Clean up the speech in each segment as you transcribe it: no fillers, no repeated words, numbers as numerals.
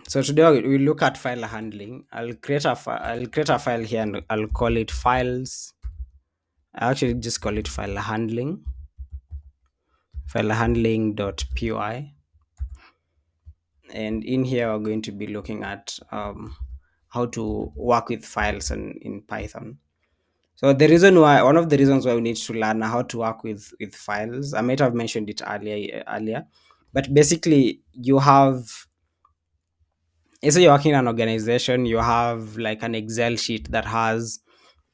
So today we look at file handling. I'll create a file here and I'll call it files. I actually just call it file handling.py. And in here we're going to be looking at how to work with files in Python. So the reason why one of the reasons why we need to learn how to work with files, I might have mentioned it earlier, but basically you have, let's say you're working in an organization, you have like an Excel sheet that has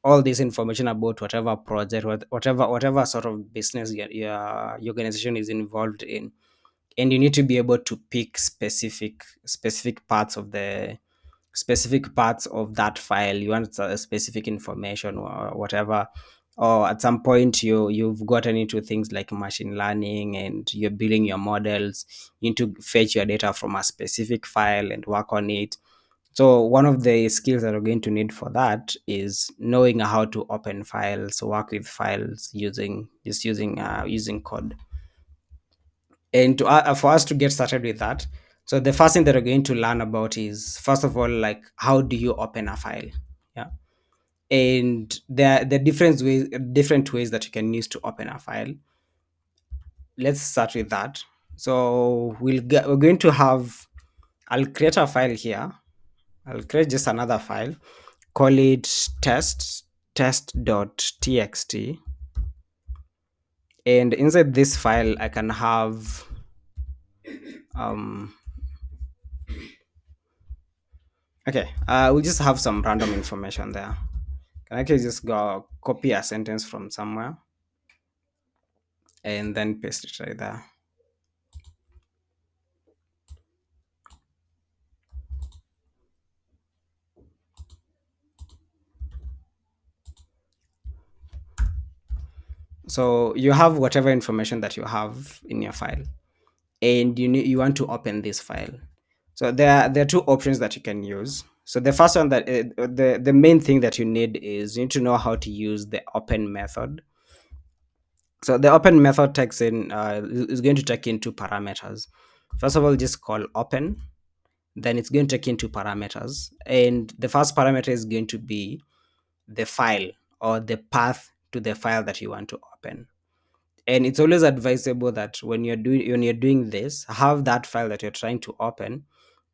all this information about whatever project, whatever sort of business your organization is involved in, and you need to be able to pick specific parts of the specific parts of that file. You want a specific information or whatever, or at some point you've gotten into things like machine learning and you're building your models. You need to fetch your data from a specific file and work on it. So one of the skills that we're going to need for that is knowing how to open files, work with files using code. And for us to get started with that, so the first thing that we're going to learn about is, first of all, like, how do you open a file? Yeah. And there are the different ways that you can use to open a file. Let's start with that. So we're going to have, I'll create a file here. I'll create just another file, call it test.txt. And inside this file I can have um okay, we'll just have some random information there. Can I actually just go copy a sentence from somewhere and then paste it right there? So you have whatever information that you have in your file, and you want to open this file. So there are two options that you can use. So the first one, that the main thing that you need is you need to know how to use the open method. So the open method takes in is going to take in two parameters. First of all, just call open, then it's going to take in two parameters, and the first parameter is going to be the file or the path to the file that you want to open. And it's always advisable that when you're doing this, have that file that you're trying to open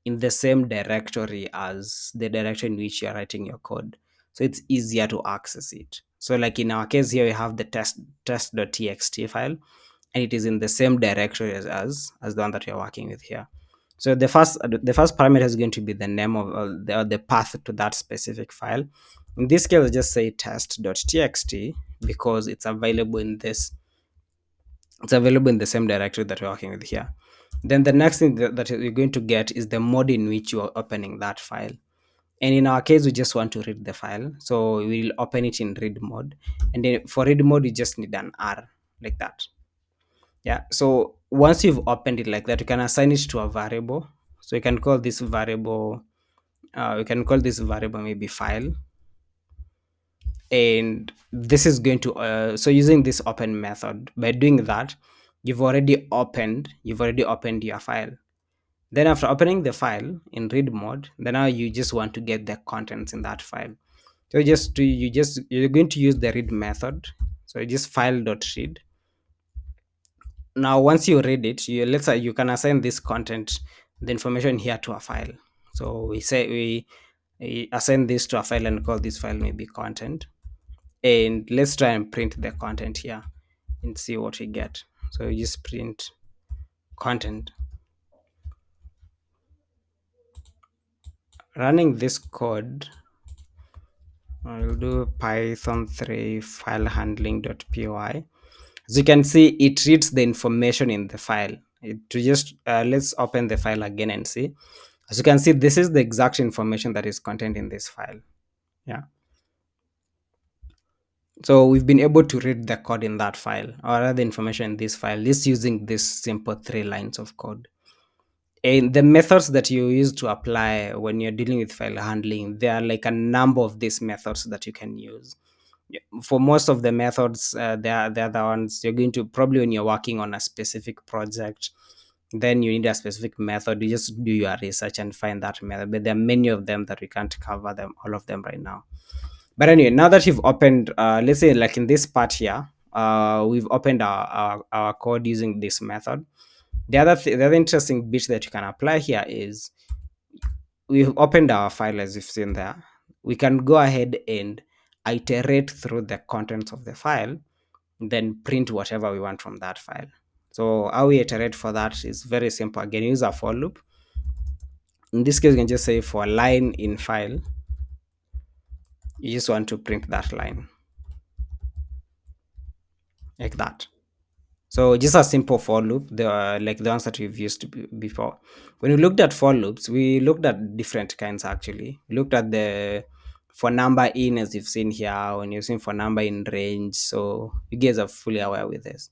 in the same directory as the directory in which you're writing your code, so it's easier to access it. So like in our case here, we have the test.txt file, and it is in the same directory as the one that you're working with here. So the first parameter is going to be the name of the path to that specific file. In this case, I'll just say test.txt because it's available in the same directory that we're working with here. Then the next thing that you're going to get is the mode in which you are opening that file. And in our case, we just want to read the file, so we'll open it in read mode. And then for read mode, you just need an R, like that. Yeah. So once you've opened it like that, you can assign it to a variable. So you can call this variable. Maybe file, and this is going to so using this open method, by doing that, you've already opened your file. Then after opening the file in read mode, then now you just want to get the contents in that file. So you're going to use the read method. So you just file.read. Now once you read it, let's say you can assign this content, the information here, to a file. So we assign this to a file and call this file maybe content. And let's try and print the content here and see what we get. So you just print content. Running this code, I'll do python 3 file handling.py. As you can see, it reads the information in the file. Let's open the file again and see. As you can see, this is the exact information that is contained in this file. Yeah. So we've been able to read the code in that file, or other information in this file, just using this simple 3 lines of code. And the methods that you use to apply when you're dealing with file handling, there are like a number of these methods that you can use. Yeah, for most of the methods, they're the ones you're going to, probably when you're working on a specific project, then you need a specific method. You just do your research and find that method, but there are many of them that we can't cover them all of them right now. But anyway, now that you've opened, let's say like in this part here, we've opened our code using this method. The other interesting bit that you can apply here is we've opened our file as you've seen there. We can go ahead and iterate through the contents of the file, then print whatever we want from that file. So how we iterate for that is very simple. Again, use a for loop. In this case, you can just say for line in file, you just want to print that line like that. So just a simple for loop, like the ones that we've used before. When we looked at for loops, we looked at different kinds actually. We looked at the for number in, as you've seen here, when you're seeing for number in range. So you guys are fully aware with this,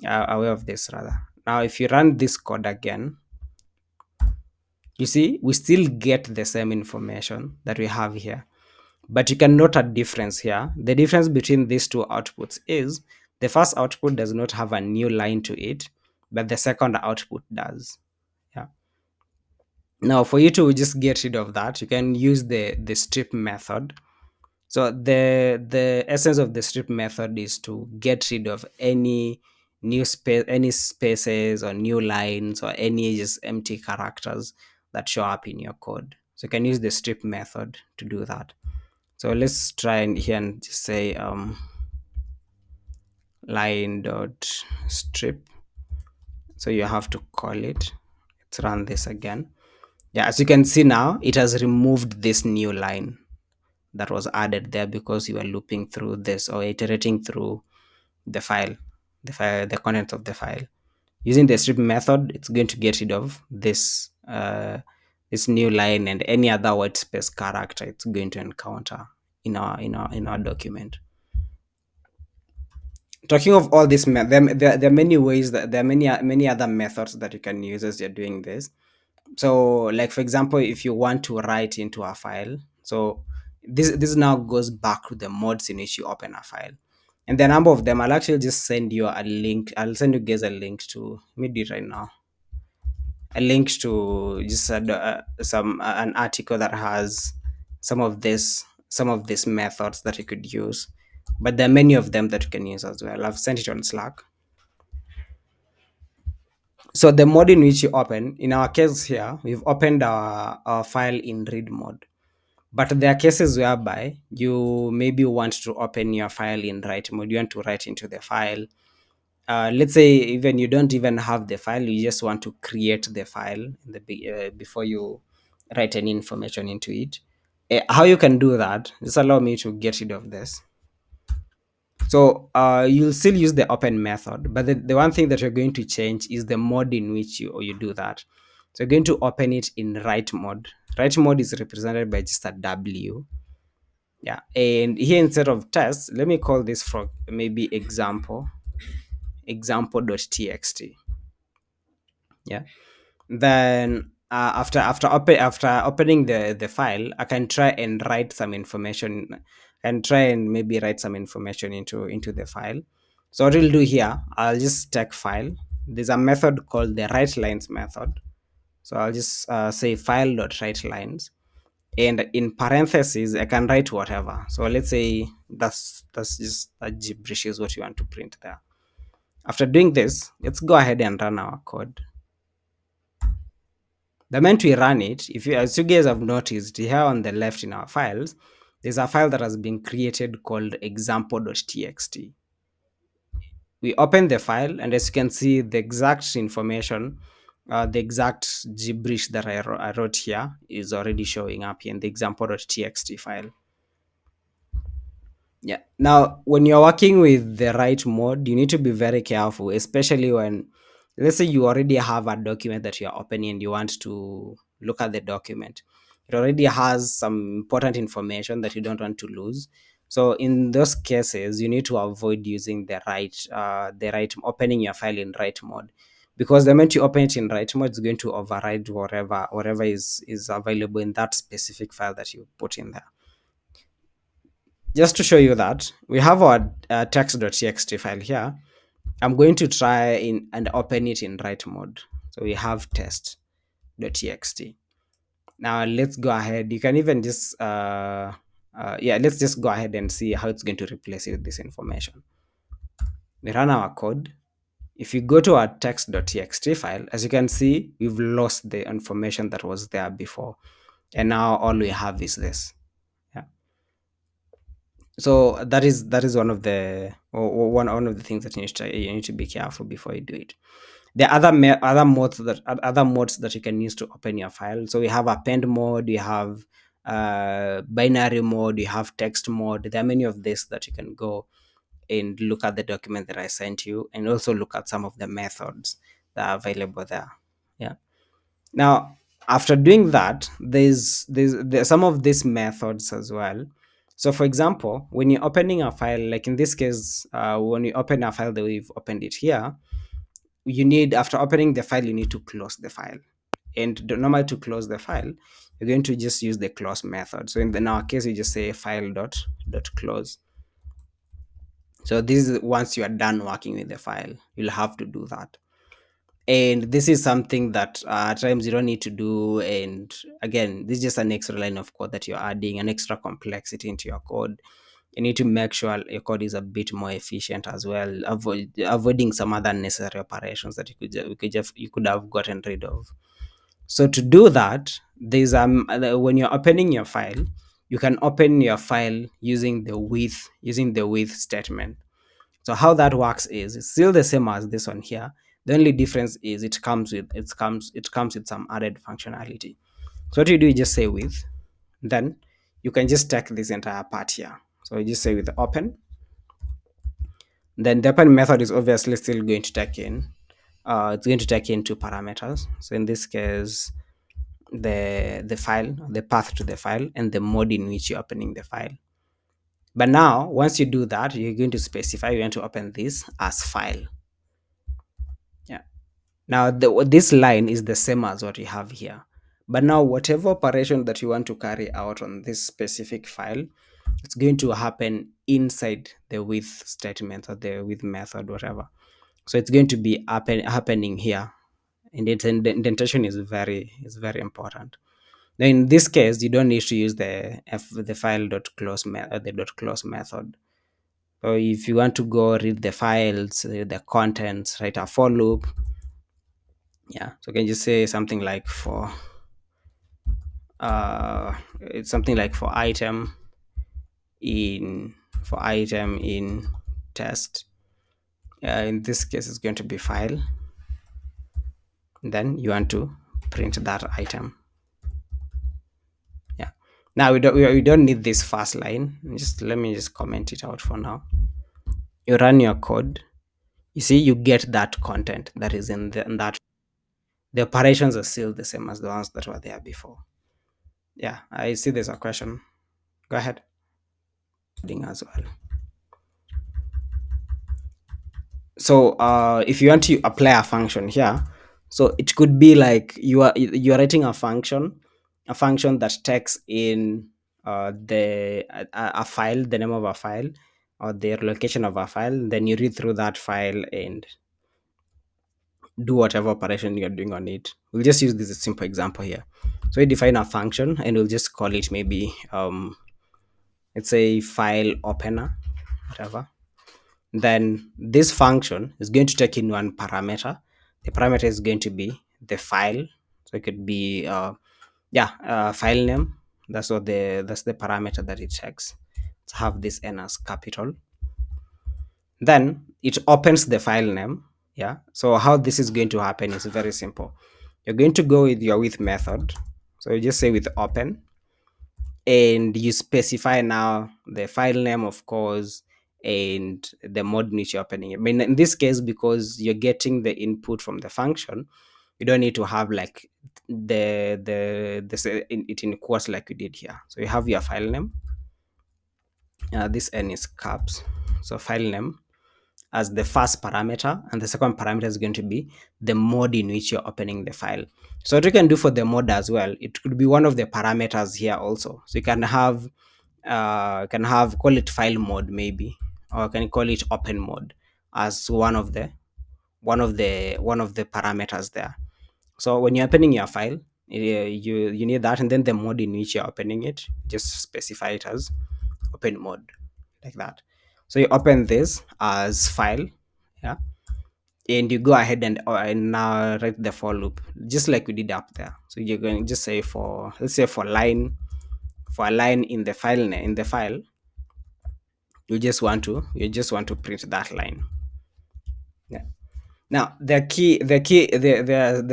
aware of this rather. Now, if you run this code again, you see we still get the same information that we have here. But you can note a difference here. The difference between these two outputs is the first output does not have a new line to it, but the second output does. Yeah. Now, for you to just get rid of that, you can use the strip method. So the essence of the strip method is to get rid of any new space, any spaces or new lines or any just empty characters that show up in your code. So you can use the strip method to do that. So let's try and here and just say line dot strip. So you have to call it. Let's run this again. Yeah, as you can see now, it has removed this new line that was added there because you were looping through this or iterating through the contents of the file. Using the strip method, it's going to get rid of this new line and any other white space character it's going to encounter in our document. Talking of all this, there are many ways that there are many other methods that you can use as you're doing this. So, like for example, if you want to write into a file, so this now goes back to the modes in which you open a file, and the number of them. I'll actually just send you a link. I'll send you guys a link to. Let me do it right now. A link to just an article that has some of these methods that you could use, but there are many of them that you can use as well. I've sent it on Slack. So the mode in which you open, in our case here, we've opened our file in read mode. But there are cases whereby you maybe want to open your file in write mode. You want to write into the file. Let's say even you don't even have the file, you just want to create the file before you write any information into it. How you can do that, just allow me to get rid of this. So you'll still use the open method, but the one thing that you're going to change is the mode in which you do that. So you're going to open it in write mode. Write mode is represented by just a W. Yeah, and here instead of test, let me call this for maybe example.txt. Yeah. Then after opening the file, I can try and write some information and try and maybe write some information into the file. So what we'll do here, I'll just take file. There's a method called the write lines method. So I'll just say file.writelines, and in parentheses I can write whatever. So let's say that's just a gibberish is what you want to print there. After doing this, let's go ahead and run our code. The moment we run it, if you, as you guys have noticed here on the left in our files, there's a file that has been created called example.txt. We open the file, and as you can see, the exact information, the exact gibberish that I wrote here is already showing up here in the example.txt file. Yeah. Now, when you're working with the right mode, you need to be very careful, especially when, let's say, you already have a document that you're opening and you want to look at the document. It already has some important information that you don't want to lose. So in those cases, you need to avoid using the right opening your file in write mode, because the moment you open it in write mode, it's going to override whatever is available in that specific file that you put in there. Just to show you that, we have our text.txt file here. I'm going to try and open it in write mode. So we have test.txt. Now let's go ahead. You can even just yeah, let's just go ahead and see how it's going to replace it with this information. We run our code. If you go to our text.txt file, as you can see, we've lost the information that was there before, and now all we have is this. Yeah. So that is one of the one of the things that you need to be careful before you do it. There are other modes that you can use to open your file. So we have append mode, you have binary mode, you have text mode. There are many of this that you can go and look at the document that I sent you, and also look at some of the methods that are available there. Yeah. Now, after doing that, there's some of these methods as well. So, for example, when you're opening a file, like in this case, when you open a file that we've opened it here, you need, after opening the file, you need to close the file. And normally to close the file, you're going to just use the close method. So in our case, you just say file dot close. So this is once you are done working with the file, you'll have to do that. And this is something that at times you don't need to do. And again, this is just an extra line of code that you're adding, an extra complexity into your code. You need to make sure your code is a bit more efficient as well, avoiding some other unnecessary operations that you could have gotten rid of. So to do that, there's when you're opening your file, you can open your file using the with statement. So how that works is it's still the same as this one here. The only difference is it comes with some added functionality. So what you do is just say with, then you can just take this entire part here. So you just say with open. Then the open method is obviously still going to take in. It's going to take in two parameters. So in this case, the file, the path to the file, and the mode in which you're opening the file. But now, once you do that, you're going to specify you want to open this as file. Yeah. Now, this line is the same as what you have here. But now, whatever operation that you want to carry out on this specific file, it's going to happen inside the with statement or the with method, whatever. So it's going to be happening here, and indentation is very important. Now, in this case, you don't need to use the file dot close the dot close method. So if you want to go read the files, the contents, write a for loop. Yeah, so can you just say something like it's something like for item in test. In this case, it's going to be file. Then you want to print that item. Yeah. Now we don't need this first line. Let me just comment it out for now. You run your code. You see, you get that content that is in that. The operations are still the same as the ones that were there before. Yeah, I see there's a question. Go ahead. As well. So if you want to apply a function here, so it could be like you are writing a function that takes in a file, the name of a file, or the location of a file. Then you read through that file and do whatever operation you're doing on it. We'll just use this simple example here. So we define a function and we'll just call it maybe let's say file opener, whatever. Then this function is going to take in one parameter. The parameter is going to be the file. So it could be file name. That's the parameter that it takes. To have this n as capital. Then it opens the file name. Yeah. So how this is going to happen is very simple. You're going to go with your with method. So you just say with open, and you specify now the file name, of course, and the mode in which you're opening it. I mean, in this case, because you're getting the input from the function, you don't need to have like it in quotes like we did here. So you have your file name. This n is caps. So file name as the first parameter, and the second parameter is going to be the mode in which you're opening the file. So what you can do for the mode as well, it could be one of the parameters here also. So you can have call it file mode maybe, or can call it open mode as one of the parameters there. So when you're opening your file, you need that, and then the mode in which you're opening it, just specify it as open mode, like that. So you open this as file, yeah, and you go ahead and now write the for loop just like we did up there. So you're going to just say for, let's say for a line in the file in the file, you just want to print that line. Yeah. Now, the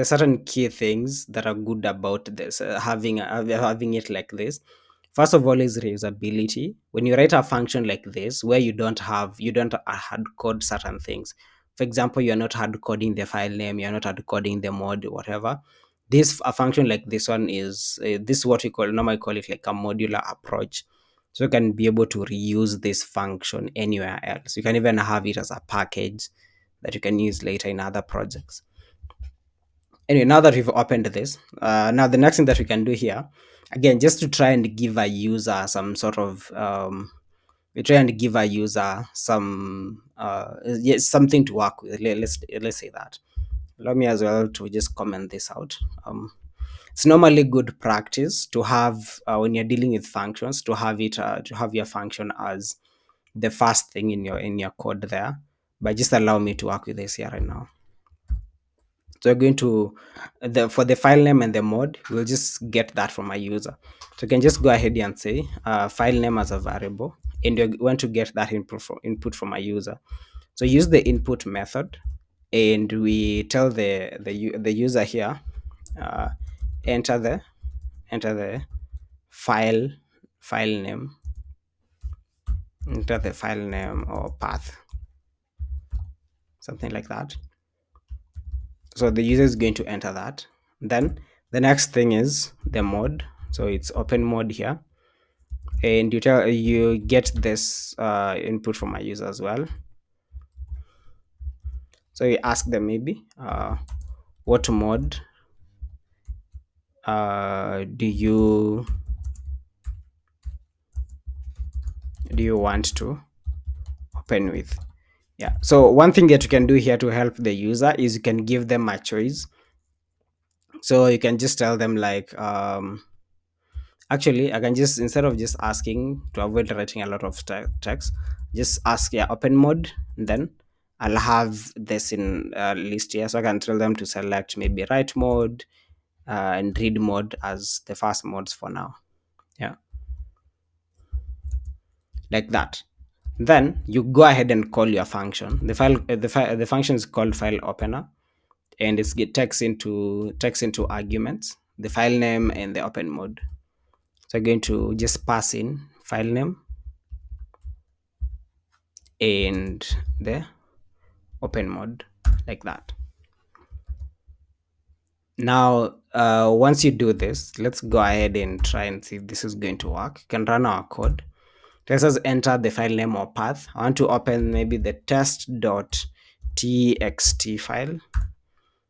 certain key things that are good about this, having it like this. First of all, is reusability. When you write a function like this, where you don't hard code certain things. For example, you're not hard coding the file name, you're not hard coding the mod, whatever. This a function like this one is this is what we normally call it like a modular approach. So you can be able to reuse this function anywhere else. You can even have it as a package that you can use later in other projects. Anyway, now that we've opened this, now the next thing that we can do here, again, just to try and give a user some sort of, we try and give a user some, yes, something to work with. Let's say that. Allow me as well to just comment this out. It's normally good practice to have, when you're dealing with functions, to have it to have your function as the first thing in your code there. But just allow me to work with this here right now. So we're going to for the file name and the mode, we'll just get that from our user. So you can just go ahead and say file name as a variable, and you want to get that input from a user. So use the input method, and we tell the user here, uh, enter the file file name, enter the file name or path, something like that. So the user is going to enter that. Then the next thing is the mode. So it's open mode here, and you get this input from my user as well. So you ask them maybe what mode do you want to open with. Yeah, so one thing that you can do here to help the user is you can give them a choice. So you can just tell them like, actually, I can just, instead of just asking, to avoid writing a lot of text, just ask, yeah, open mode. Then I'll have this in a list here. So I can tell them to select maybe write mode and read mode as the first modes for now. Yeah, like that. Then you go ahead and call your function. The function is called file opener, and it takes into arguments the file name and the open mode. So I'm going to just pass in file name and the open mode, like that. Now, once you do this, let's go ahead and try and see if this is going to work. You can run our code. Let us enter the file name or path. I want to open maybe the test.txt file.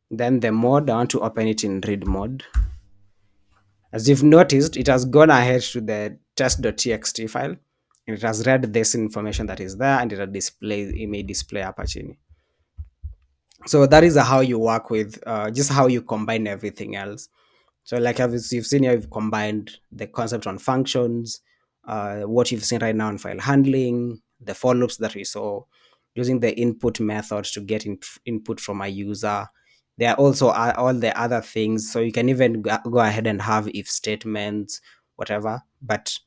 Then the mode, I want to open it in read mode. As you've noticed, it has gone ahead to the test.txt file, and it has read this information that is there, and it may display Apache. So that is how you work with, just how you combine everything else. So like as you've seen here, you've combined the concept on functions, what you've seen right now on file handling, the for loops that we saw, using the input method to get input from a user. There are also all the other things. So you can even go ahead and have if statements, whatever. But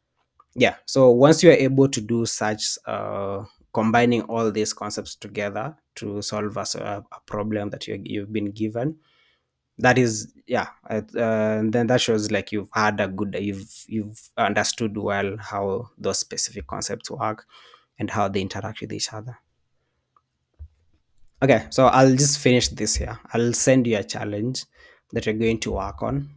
yeah, so once you are able to do such, combining all these concepts together to solve a problem that you've been given, that is, yeah, then that shows like you've had a good, you've understood well how those specific concepts work and how they interact with each other. Okay, so I'll just finish this here. I'll send you a challenge that you're going to work on.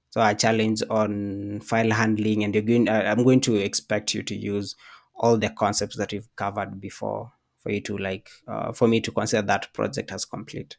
So a challenge on file handling, and I'm going to expect you to use all the concepts that we've covered before for you to like, for me to consider that project as complete.